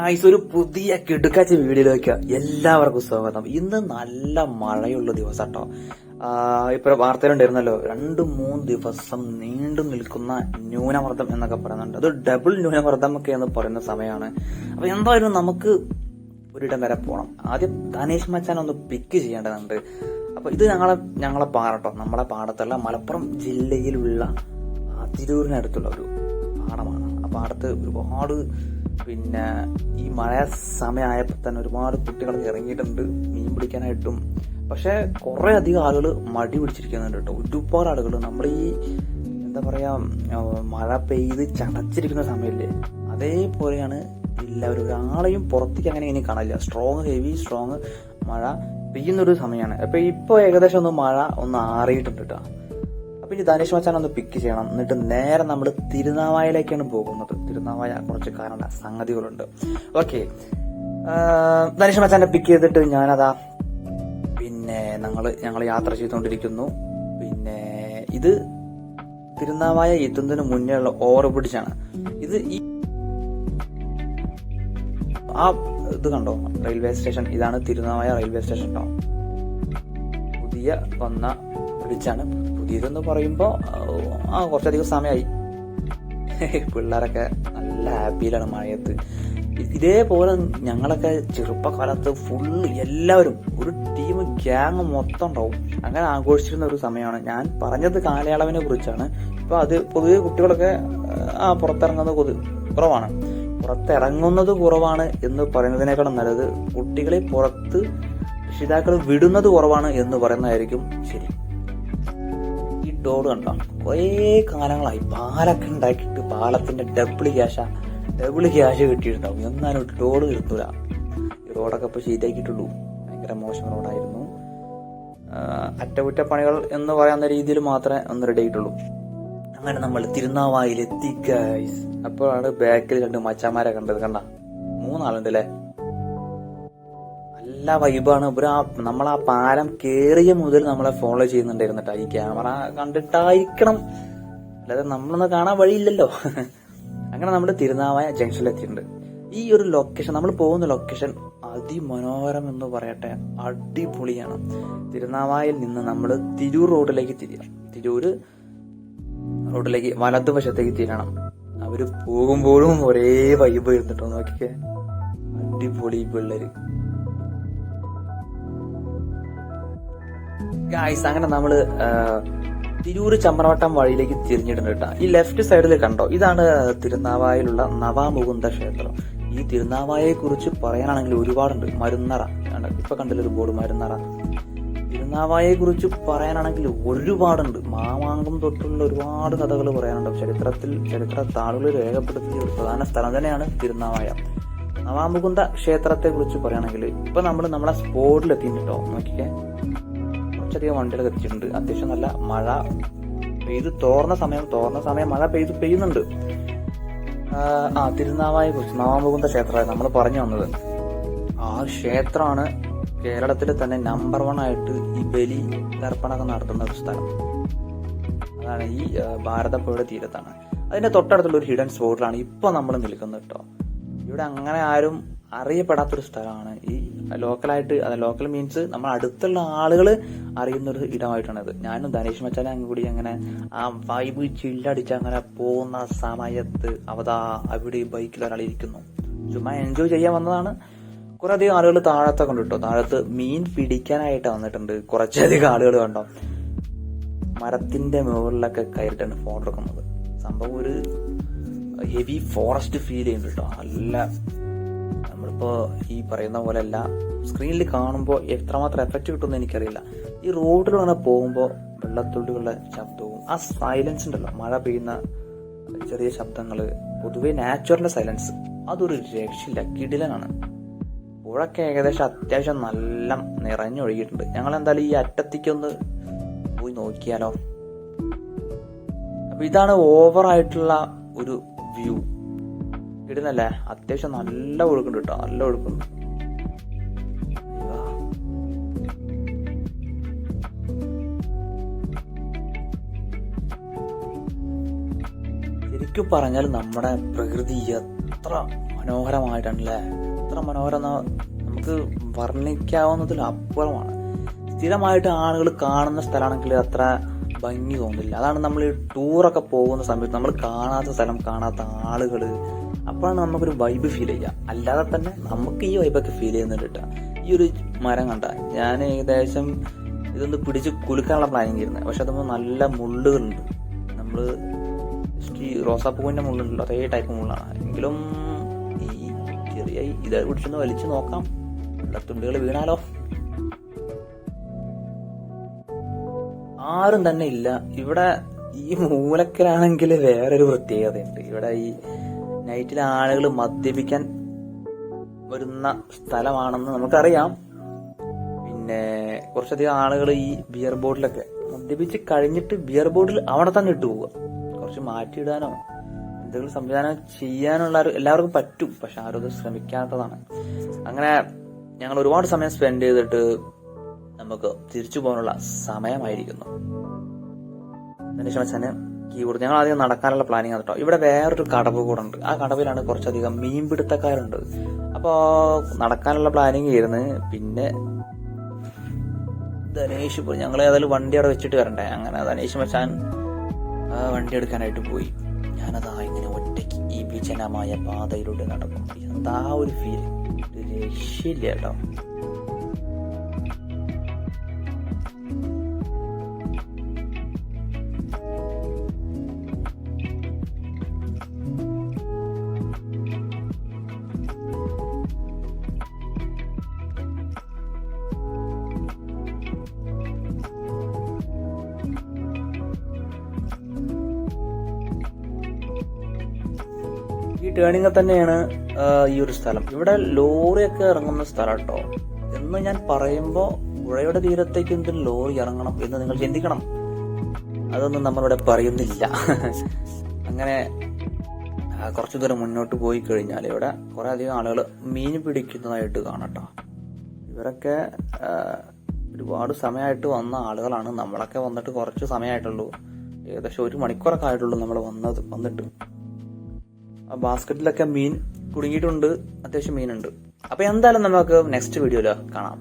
Guys, ഒരു പുതിയ കിടുക്കാച്ച വീഡിയോയിലേക്ക് എല്ലാവർക്കും സ്വാഗതം. ഇന്ന് നല്ല മഴയുള്ള ദിവസം കേട്ടോ. ഇപ്പൊ വാർത്തയിലുണ്ടായിരുന്നല്ലോ 2-3 ദിവസം നീണ്ടു നിൽക്കുന്ന ന്യൂനമർദ്ദം എന്നൊക്കെ പറയുന്നുണ്ട്. അത് ഡബിൾ ന്യൂനമർദ്ദം ഒക്കെ എന്ന് പറയുന്ന സമയമാണ്. അപ്പൊ എന്തായാലും നമുക്ക് ഒരിടം വരെ പോകണം. ആദ്യം ധനേഷ് മച്ചാൻ ഒന്ന് പിക്ക് ചെയ്യേണ്ടതുണ്ട്. അപ്പൊ ഇത് ഞങ്ങളെ പാടട്ടോ, നമ്മളെ പാടത്തുള്ള മലപ്പുറം ജില്ലയിലുള്ള തിരൂരിനടുത്തുള്ള ഒരു പാടമാണ്. ആ പാടത്ത് ഒരുപാട് ഈ മഴ സമയമായപ്പോൾ തന്നെ ഒരുപാട് കുട്ടികൾ ഇറങ്ങിയിട്ടുണ്ട് മീൻ പിടിക്കാനായിട്ടും. പക്ഷെ കുറെ അധികം ആളുകൾ മടി പിടിച്ചിരിക്കുന്നുണ്ട് കേട്ടോ. ഒരുപാട് ആളുകൾ നമ്മൾ ഈ എന്താ പറയാ, മഴ പെയ്ത് ചടച്ചിരിക്കുന്ന സമയമില്ലേ, അതേപോലെയാണ് എല്ലാവരും. ഒരാളെയും പുറത്തേക്ക് അങ്ങനെ ഇനി കാണില്ല. ഹെവി സ്ട്രോങ് മഴ പെയ്യുന്നൊരു സമയമാണ്. അപ്പൊ ഇപ്പൊ ഏകദേശം മഴ ആറിയിട്ടുണ്ട് കേട്ടോ. അപ്പൊ ഇനി ധനേഷ് മച്ചാൻ ഒന്ന് പിക്ക് ചെയ്യണം. എന്നിട്ട് നേരെ നമ്മൾ തിരുനാവായയിലേക്കാണ് പോകുന്നത്. തിരുനാവായ കുറച്ച് കാരണം സംഗതികളുണ്ട്. ഓക്കെ, ധനേഷ് മച്ചാനെ പിക്ക് ചെയ്തിട്ട് ഞാനതാ ഞങ്ങൾ യാത്ര ചെയ്തുകൊണ്ടിരിക്കുന്നു. ഇത് തിരുനാവായ എത്തുന്നതിന് മുന്നേ ഉള്ള ഓവർ ബ്രിഡ്ജാണ് ഇത്. ഇത് കണ്ടോ, റെയിൽവേ സ്റ്റേഷൻ. ഇതാണ് തിരുനാവായ റെയിൽവേ സ്റ്റേഷൻ കേട്ടോ. പുതിയ വന്ന ബ്രിഡ്ജാണ്. പുതിയതെന്ന് പറയുമ്പോ കുറച്ചധികം സമയമായി. പിള്ളേരൊക്കെ നല്ല ഹാപ്പിയിലാണ് മഴയത്ത്. ഇതേപോലെ ഞങ്ങളൊക്കെ ചെറുപ്പകാലത്ത് ഫുള്ള് എല്ലാവരും ഒരു ടീം ഗ്യാങ് മൊത്തം ഉണ്ടാവും. അങ്ങനെ ആഘോഷിച്ചിരുന്ന ഒരു സമയമാണ്. ഞാൻ പറഞ്ഞത് കാലയളവിനെ കുറിച്ചാണ്. ഇപ്പൊ അത് പൊതുവെ കുട്ടികളൊക്കെ പുറത്തിറങ്ങുന്നത് കുറവാണ് എന്ന് പറയുന്നതിനേക്കാളും നല്ലത് കുട്ടികളെ പുറത്ത് രക്ഷിതാക്കൾ വിടുന്നത് കുറവാണ് എന്ന് പറയുന്നതായിരിക്കും ശരി. ഈ ഡോഡ് കണ്ടോ, കുറേ കാലങ്ങളായി പാലൊക്കെ ഉണ്ടാക്കിയിട്ട് പാലത്തിന്റെ ഡബിൾ ക്യാഷ് കിട്ടിയിട്ടുണ്ടാവും. എന്നാലും റോഡ് നിർത്തൂല. ഈ റോഡൊക്കെ ഇപ്പൊ ശരിയാക്കിയിട്ടുള്ളൂ. ഭയങ്കര മോശം റോഡായിരുന്നു. അറ്റകുറ്റപ്പണികൾ എന്ന് പറയാവുന്ന രീതിയിൽ മാത്രമേ ഒന്ന് റെഡി ആയിട്ടുള്ളൂ. അങ്ങനെ നമ്മൾ തിരുനാവായിലെത്തി ഗൈസ്. അപ്പോഴാണ് ബാക്കിൽ 2 മച്ചാമാരെ കണ്ടത്. കണ്ട 3 ആളുണ്ടല്ലേ. നല്ല വൈബാണ്. നമ്മൾ ആ പാലം കേറിയ മുതൽ നമ്മളെ ഫോളോ ചെയ്യുന്നുണ്ടായിരുന്നിട്ടാ. ഈ ക്യാമറ കണ്ടിട്ടായിരിക്കണം, അല്ലാതെ നമ്മളൊന്നും കാണാൻ വഴിയില്ലല്ലോ. അങ്ങനെ നമ്മൾ തിരുനാവായ ജംഗ്ഷനിൽ എത്തിയിട്ടുണ്ട്. ഈ ഒരു ലൊക്കേഷൻ, നമ്മൾ പോകുന്ന ലൊക്കേഷൻ അതിമനോഹരം എന്ന് പറയട്ടെ, അടിപൊളിയാണ്. തിരുനാവായിൽ നിന്ന് നമ്മൾ തിരൂർ റോഡിലേക്ക് തിരിയണം. തിരൂര് റോഡിലേക്ക് വലതുവശത്തേക്ക് തിരിയണം. അവര് പോകുമ്പോഴും ഒരേ വൈബ് ഇരുന്നിട്ടോ. നോക്കിക്കേ, അടിപൊളി പിള്ളേര് ഗായ്സ്. അങ്ങനെ നമ്മള് തിരൂര് ചമ്രവട്ടം വഴിയിലേക്ക് തിരിഞ്ഞിട്ടുണ്ട് കേട്ടോ. ഈ ലെഫ്റ്റ് സൈഡിൽ കണ്ടോ, ഇതാണ് തിരുനാവായിലുള്ള നവാമുകുന്ദ ക്ഷേത്രം. ഈ തിരുനാവായയെ കുറിച്ച് പറയാനാണെങ്കിൽ ഒരുപാടുണ്ട്. മരുന്നറ ഇപ്പൊ കണ്ടില്ല, ഒരു ബോർഡ് മരുന്നറ. തിരുനാവായയെ കുറിച്ച് പറയാനാണെങ്കിൽ ഒരുപാടുണ്ട്. മാമാങ്കം തൊട്ടുള്ള ഒരുപാട് കഥകൾ പറയാനുണ്ട്. ചരിത്ര താളുകൾ രേഖപ്പെടുത്തിയ ഒരു പ്രധാന സ്ഥലം തന്നെയാണ് തിരുനാവായ. നവാമുകുന്ദ ക്ഷേത്രത്തെ കുറിച്ച് പറയുകയാണെങ്കിൽ ഇപ്പൊ നമ്മളെ സ്പോട്ടിൽ എത്തിയിട്ടോ. നോക്കിക്കേ, കുറച്ചധികം വണ്ടികൾ എത്തിയിട്ടുണ്ട്. അത്യാവശ്യം നല്ല മഴ പെയ്ത് തോർന്ന സമയം മഴ പെയ്യുന്നുണ്ട്. തിരുനാവായെ കുറിച്ച്, നവാമുകുന്ദ ക്ഷേത്രമായി നമ്മൾ പറഞ്ഞു വന്നത്. ആ ക്ഷേത്രമാണ് കേരളത്തിൽ തന്നെ നമ്പർ 1 ആയിട്ട് ഈ ബലി തർപ്പണമൊക്കെ നടത്തുന്ന ഒരു സ്ഥലം. അതാണ് ഈ ഭാരതപ്പുഴയുടെ തീരത്താണ്. അതിന്റെ തൊട്ടടുത്തുള്ള ഒരു ഹിഡൻ സ്പോട്ടിലാണ് ഇപ്പൊ നമ്മൾ നിൽക്കുന്നത് കേട്ടോ. ഇവിടെ അങ്ങനെ ആരും അറിയപ്പെടാത്തൊരു സ്ഥലമാണ്. ഈ ലോക്കൽ മീൻസ് നമ്മൾ അടുത്തുള്ള ആളുകൾ അറിയുന്ന ഒരു ഇടമായിട്ടാണിത്. ഞാനും ധനേഷ് മച്ചാനും കൂടി അങ്ങനെ ആ വൈബ് ചില്ലടിച്ച് അങ്ങനെ പോകുന്ന സമയത്ത് അവിടെ ബൈക്കിൽ ഒരാൾ ഇരിക്കുന്നു. ചുമ്മാ എൻജോയ് ചെയ്യാൻ വന്നതാണ്. കുറെ അധികം ആളുകൾ താഴത്തൊക്കെ ഉണ്ട് കേട്ടോ. താഴത്ത് മീൻ പിടിക്കാനായിട്ട് വന്നിട്ടുണ്ട് കുറച്ചധികം ആളുകൾ. കണ്ടോ, മരത്തിന്റെ മുകളിലൊക്കെ കയറിയിട്ടാണ് ഫോട്ടോ എടുക്കുന്നത്. സംഭവം ഒരു ഹെവി ഫോറസ്റ്റ് ഫീൽ ചെയ്യുന്നുണ്ട് കേട്ടോ. നല്ല നമ്മളിപ്പോ ഈ പറയുന്ന പോലെ അല്ല, സ്ക്രീനിൽ കാണുമ്പോൾ എത്രമാത്രം എഫക്റ്റ് കിട്ടുമെന്ന് എനിക്കറിയില്ല. ഈ റോഡിലൂടെ പോകുമ്പോൾ വെള്ളത്തുള്ളികളുടെ ശബ്ദവും ആ സൈലൻസ് ഉണ്ടല്ലോ, മഴ പെയ്യുന്ന ചെറിയ ശബ്ദങ്ങള്, പൊതുവെ നാച്ചുറലിന്റെ സൈലൻസ്, അതൊരു രക്ഷയില്ല, കിടിലനാണ്. പുഴയൊക്കെ ഏകദേശം അത്യാവശ്യം നല്ല നിറഞ്ഞൊഴുകിയിട്ടുണ്ട്. ഞങ്ങൾ എന്തായാലും ഈ അറ്റത്തേക്കൊന്ന് പോയി നോക്കിയാലോ. അപ്പൊ ഇതാണ് ഓവറായിട്ടുള്ള ഒരു വ്യൂ. കിടിലല്ലേ, അത്യാവശ്യം നല്ല ഒഴുക്കുണ്ട് കേട്ടോ, നല്ല ഒഴുക്കുണ്ട്. ശരിക്കും പറഞ്ഞാൽ നമ്മുടെ പ്രകൃതി എത്ര മനോഹരമായിട്ടാണല്ലേ. ഇത്ര മനോഹരം നമുക്ക് വർണ്ണിക്കാവുന്നതിലും അപ്പുറമാണ്. സ്ഥിരമായിട്ട് ആളുകൾ കാണുന്ന സ്ഥലമാണെങ്കിൽ അത്ര ഭംഗി തോന്നില്ല. അതാണ് നമ്മൾ ഈ ടൂറൊക്കെ പോകുന്ന സമയത്ത് നമ്മൾ കാണാത്ത സ്ഥലം, കാണാത്ത ആളുകൾ, അപ്പോഴാണ് നമുക്കൊരു വൈബ് ഫീൽ ചെയ്യുക. അല്ലാതെ തന്നെ നമുക്ക് ഈ വൈബൊക്കെ ഫീൽ ചെയ്യുന്നുണ്ട് കേട്ടോ. ഈ ഒരു മരം കണ്ട, ഞാൻ ഏകദേശം ഇതൊന്ന് പിടിച്ച് കുലുക്കാനുള്ള പ്ലാനിങ് ചെയ്യുന്നത്. പക്ഷെ അതൊന്നും നല്ല മുള്ളുകളുണ്ട്. നമ്മൾ ഈ റോസാപ്പൂവിന്റെ മുള്ളുണ്ടല്ലോ, അതേ ടൈപ്പ് മുള്ളാണ്. എങ്കിലും ഈ ചെറിയ ഇത് പിടിച്ചൊന്ന് വലിച്ചു നോക്കാം, തുള്ളികൾ വീണാലോ. ആരും തന്നെ ഇല്ല ഇവിടെ. ഈ മൂലക്കലാണെങ്കിൽ വേറൊരു പ്രത്യേകതയുണ്ട്. ഇവിടെ ഈ നൈറ്റിലെ ആളുകൾ മദ്യപിക്കാൻ വരുന്ന സ്ഥലമാണെന്ന് നമുക്കറിയാം. പിന്നെ കുറച്ചധികം ആളുകൾ ഈ ബിയർ ബോട്ടിലൊക്കെ മദ്യപിച്ച് കഴിഞ്ഞിട്ട് ബിയർ ബോട്ടിൽ അവിടെ തന്നെ ഇട്ടു പോവുക. കുറച്ച് മാറ്റിയിടാനോ എന്തെങ്കിലും സംവിധാനം ചെയ്യാനുള്ള എല്ലാവർക്കും പറ്റും, പക്ഷെ ആരും അത് ശ്രമിക്കാത്തതാണ്. അങ്ങനെ ഞങ്ങൾ ഒരുപാട് സമയം സ്പെൻഡ് ചെയ്തിട്ട് നമുക്ക് തിരിച്ചു പോകാനുള്ള സമയമായിരിക്കുന്നു. അതിനുശേഷം കീബോർഡ് ഞങ്ങൾ ആദ്യം നടക്കാനുള്ള പ്ലാനിങ് ആണ് കേട്ടോ. ഇവിടെ വേറൊരു കടവ് കൂടെ ഉണ്ട്. ആ കടവിലാണ് കുറച്ചധികം മീൻപിടുത്തക്കാരുണ്ട്. അപ്പോ നടക്കാനുള്ള പ്ലാനിങ് ആയിരുന്നു. പിന്നെ ധനേഷ് പോയി. ഞങ്ങൾ ഏതായാലും വണ്ടി അവിടെ വെച്ചിട്ട് വരണ്ടേ. അങ്ങനെ ധനേഷ് മച്ചാൻ വണ്ടി എടുക്കാനായിട്ട് പോയി. ഞാനതാ ഇങ്ങനെ ഒറ്റയ്ക്ക് ഈ വിജനമായ പാതയിലൂടെ നടക്കും. എന്താ ഒരു ഫീൽ, രക്ഷയില്ല കേട്ടോ. ഈ ടേണിങ്ങിൽ തന്നെയാണ് ഈ ഒരു സ്ഥലം. ഇവിടെ ലോറിയൊക്കെ ഇറങ്ങുന്ന സ്ഥലം കേട്ടോ. എന്ന് ഞാൻ പറയുമ്പോ പുഴയുടെ തീരത്തേക്ക് എന്തിനും ലോറി ഇറങ്ങണം എന്ന് നിങ്ങൾ ചിന്തിക്കണം. അതൊന്നും നമ്മളിവിടെ പറയുന്നില്ല. അങ്ങനെ കുറച്ചു ദൂരം മുന്നോട്ട് പോയി കഴിഞ്ഞാൽ ഇവിടെ കുറെ അധികം ആളുകൾ മീൻ പിടിക്കുന്നതായിട്ട് കാണട്ടോ. ഇവരൊക്കെ ഒരുപാട് സമയമായിട്ട് വന്ന ആളുകളാണ്. നമ്മളൊക്കെ വന്നിട്ട് കുറച്ച് സമയമായിട്ടുള്ളൂ. ഏകദേശം 1 മണിക്കൂറൊക്കെ ആയിട്ടുള്ളൂ നമ്മൾ വന്നിട്ട്. ആ ബാസ്ക്കറ്റിലൊക്കെ മീൻ കുടുങ്ങിയിട്ടുണ്ട്, അത്യാവശ്യം മീനുണ്ട്. അപ്പൊ എന്തായാലും നമുക്ക് നെക്സ്റ്റ് വീഡിയോയില് കാണാം.